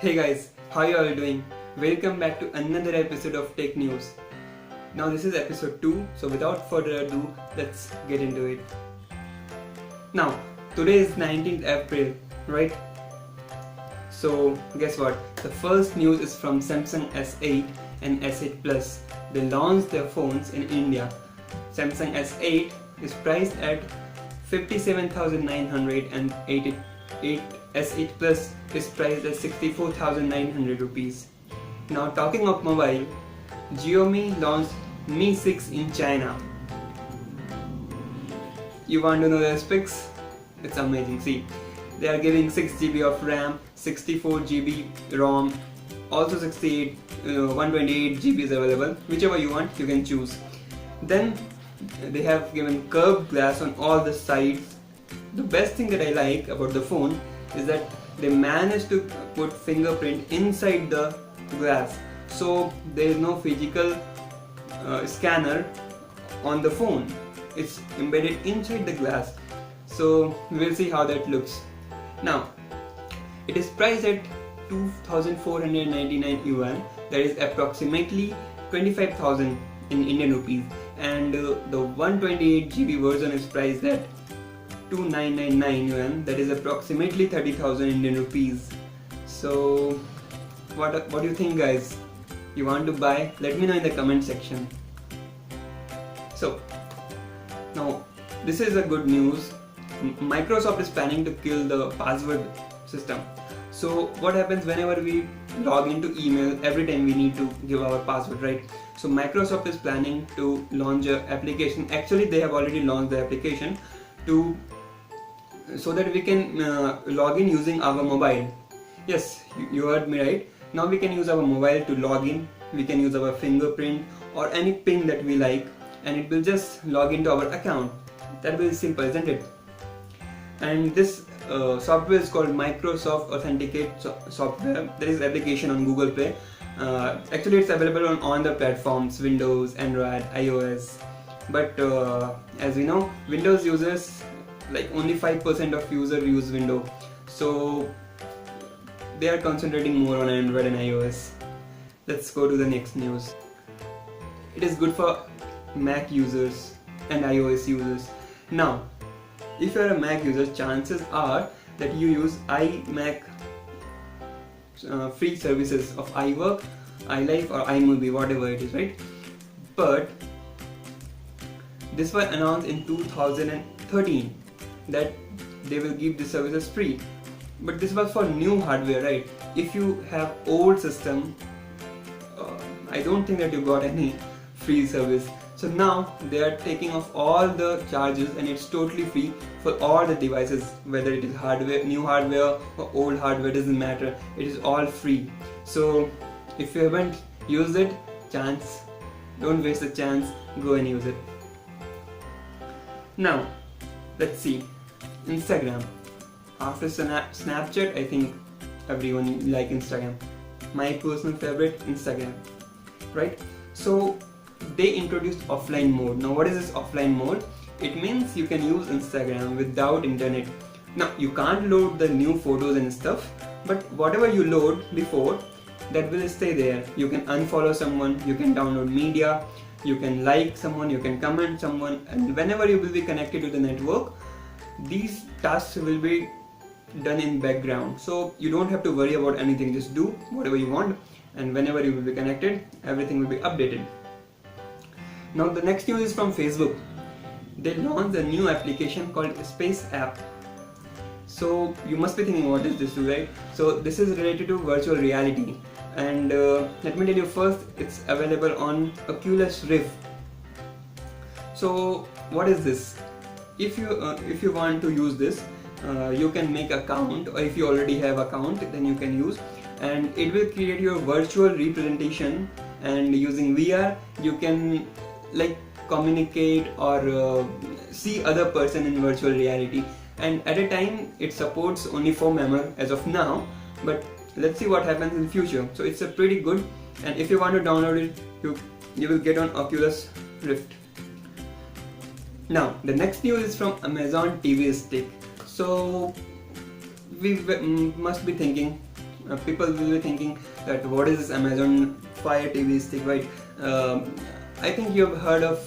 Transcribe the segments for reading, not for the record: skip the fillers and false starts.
Hey guys, how you all doing? Welcome back to another episode of Tech News. Now this is episode 2, so without further ado, let's get into it. Now, today is 19th April, right? So guess what? The first news is from Samsung S8 and S8 Plus. They launched their phones in India. Samsung S8 is priced at 57,900 and S8 Plus is priced at 64,900 rupees. Now talking of mobile, Xiaomi launched Mi 6 in China. You want to know their specs? It's amazing. See, they are giving 6GB of RAM, 64GB ROM, also 128GB is available. Whichever you want, you can choose. Then they have given curved glass on all the sides. The best thing that I like about the phone is that they managed to put fingerprint inside the glass, so there is no physical scanner on the phone. It's embedded inside the glass, so we'll see how that looks. Now it is priced at 2,499 yuan, that is approximately 25,000 in Indian rupees, and the 128GB version is priced at 2,999 yuan, that is approximately 30,000 Indian rupees. So what do you think, guys? You want to buy? Let me know in the comment section. So now this is a good news. Microsoft is planning to kill the password system. So what happens whenever we log into email, every time we need to give our password, right? So Microsoft is planning to launch an application. Actually, they have already launched the application so that we can log in using our mobile. Yes, you heard me right. Now we can use our mobile to log in. We can use our fingerprint or any pin that we like, and it will just log into our account. That will be simple, isn't it? And this software is called Microsoft Authenticates software. There is application on Google Play. Actually, it's available on all the platforms: Windows, Android, iOS. But as we know, Windows users, like only 5% of users use Windows. So they are concentrating more on Android and iOS. Let's go to the next news. It is good for Mac users and iOS users. Now, if you are a Mac user, chances are that you use iMac free services of iWork, iLife or iMovie, whatever it is, right? But this was announced in 2013 that they will give the services free. But this was for new hardware, right? If you have old system, I don't think that you got any free service. So now they are taking off all the charges and it's totally free for all the devices, whether it is hardware, new hardware or old hardware, doesn't matter. It is all free. So if you haven't used it, don't waste the chance, go and use it. Now let's see, Instagram. After Snapchat, I think everyone like Instagram. My personal favorite, Instagram, right? So they introduced offline mode. Now what is this offline mode? It means you can use Instagram without internet. Now you can't load the new photos and stuff, but whatever you load before, that will stay there. You can unfollow someone, you can download media, you can like someone, you can comment someone, and whenever you will be connected to the network, these tasks will be done in background. So you don't have to worry about anything, just do whatever you want, and whenever you will be connected, everything will be updated. Now the next news is from Facebook. They launched a new application called Space App. So you must be thinking, what is this, right? So this is related to virtual reality, and let me tell you first, it's available on Oculus Rift. So what is this? If you want to use this, you can make account, or if you already have account, then you can use, and it will create your virtual representation. And using VR, you can like communicate or see other person in virtual reality. And at a time, it supports only 4 members as of now, but let's see what happens in future. So it's a pretty good, and if you want to download it, you will get on Oculus Rift. Now the next news is from Amazon TV Stick. So we must be thinking, people will be thinking that what is this Amazon Fire TV stick, right? I think you have heard of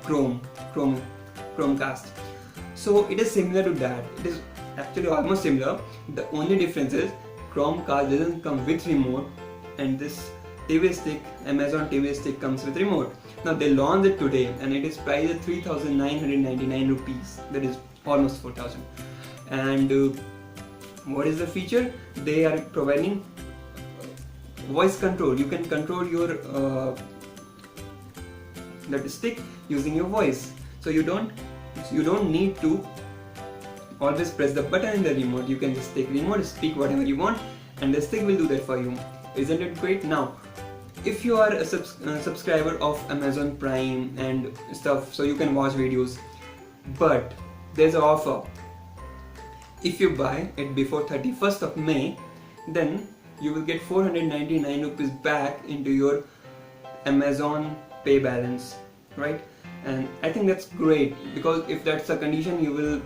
Chromecast. So it is similar to that. It is actually almost similar. The only difference is Chromecast doesn't come with remote, and this TV stick, Amazon TV stick, comes with remote. Now they launched it today, and it is priced at 3,999 rupees. That is almost 4,000. And what is the feature? They are providing voice control. You can control your that stick using your voice. So you don't need to always press the button in the remote. You can just take remote, speak whatever you want, and the stick will do that for you. Isn't it great? Now, if you are a subscriber of Amazon Prime and stuff, so you can watch videos, but there's an offer. If you buy it before 31st of May, then you will get 499 rupees back into your Amazon Pay balance, right? And I think that's great, because if that's the condition, you will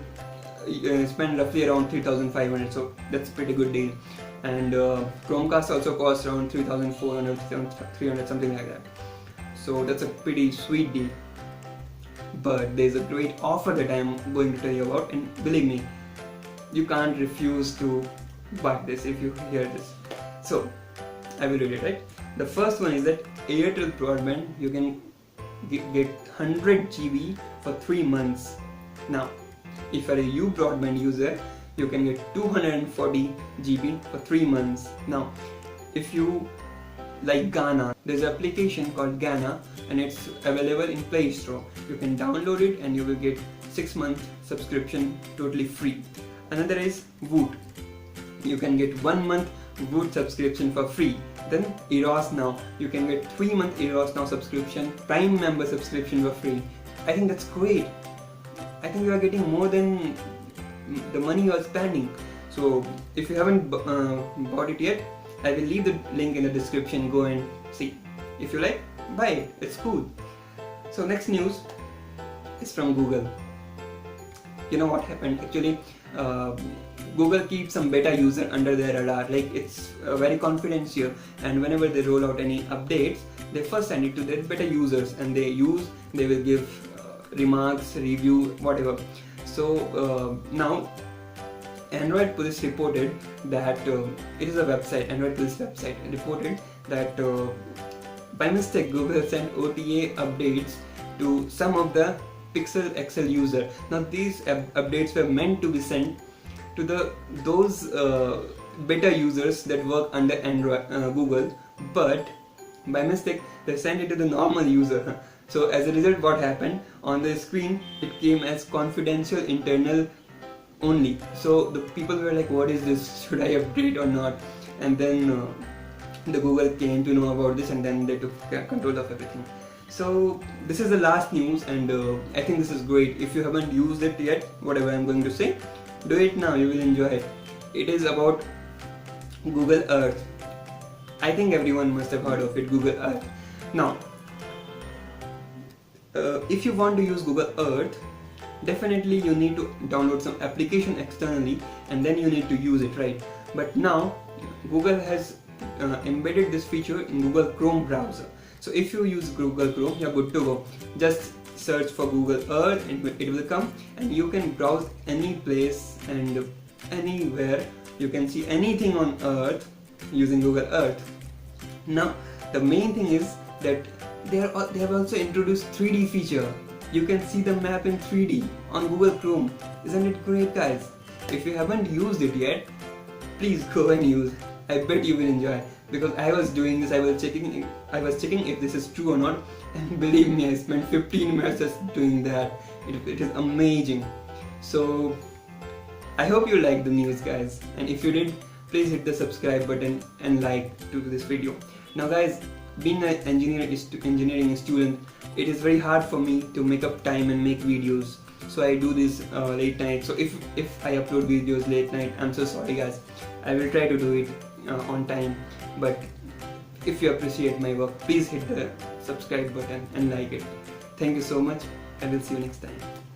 spend roughly around 3,500, so that's a pretty good deal. And Chromecast also costs around 3,400, 300, something like that. So that's a pretty sweet deal. But there's a great offer that I'm going to tell you about, and believe me, you can't refuse to buy this if you hear this. So I will read it, right? The first one is that Airtel broadband, you can get 100 GB for 3 months. Now, if you're a U broadband user, you can get 240 GB for 3 months. Now, if you like Ghana, there's an application called Ghana, and it's available in Play Store. You can download it and you will get 6-month subscription totally free. Another is Woot. You can get 1 month Woot subscription for free. Then Eros Now, you can get 3-month Eros Now subscription, Prime member subscription for free. I think that's great. I think you are getting more than the money you are spending. So if you haven't bought it yet, I will leave the link in the description. Go and see. If you like, buy it. It's cool. So next news is from Google. You know what happened? Actually, Google keeps some beta user under their radar. Like, it's very confidential, and whenever they roll out any updates, they first send it to their beta users, and they will give remarks, review, whatever. So now Android Police reported that it is a website, Android Police website, reported that by mistake Google sent OTA updates to some of the Pixel XL user. Now these updates were meant to be sent to those beta users that work under Android Google, but by mistake they sent it to the normal user. So as a result, what happened on the screen, it came as confidential internal only. So the people were like, what is this, should I update or not? And then the Google came to know about this, and then they took control of everything. So this is the last news, and I think this is great. If you haven't used it yet, whatever I'm going to say, do it now, you will enjoy it. It is about Google Earth. I think everyone must have heard of it, Google Earth. Now, if you want to use Google Earth, definitely you need to download some application externally, and then you need to use it, right? But now Google has embedded this feature in Google Chrome browser. So if you use Google Chrome, you're good to go. Just search for Google Earth and it will come, and you can browse any place and anywhere. You can see anything on Earth using Google Earth. Now the main thing is that they have also introduced 3D feature. You can see the map in 3D on Google Chrome. Isn't it great, guys? If you haven't used it yet, please go and use. I bet you will enjoy, because I was doing this. I was checking if this is true or not, and believe me, I spent 15 minutes just doing that. It is amazing. So I hope you liked the news, guys, and if you did, please hit the subscribe button and like to this video. Now guys, being an engineering student, it is very hard for me to make up time and make videos. So I do this late night. So if I upload videos late night, I'm so sorry, guys. I will try to do it on time. But if you appreciate my work, please hit the subscribe button and like it. Thank you so much. I will see you next time.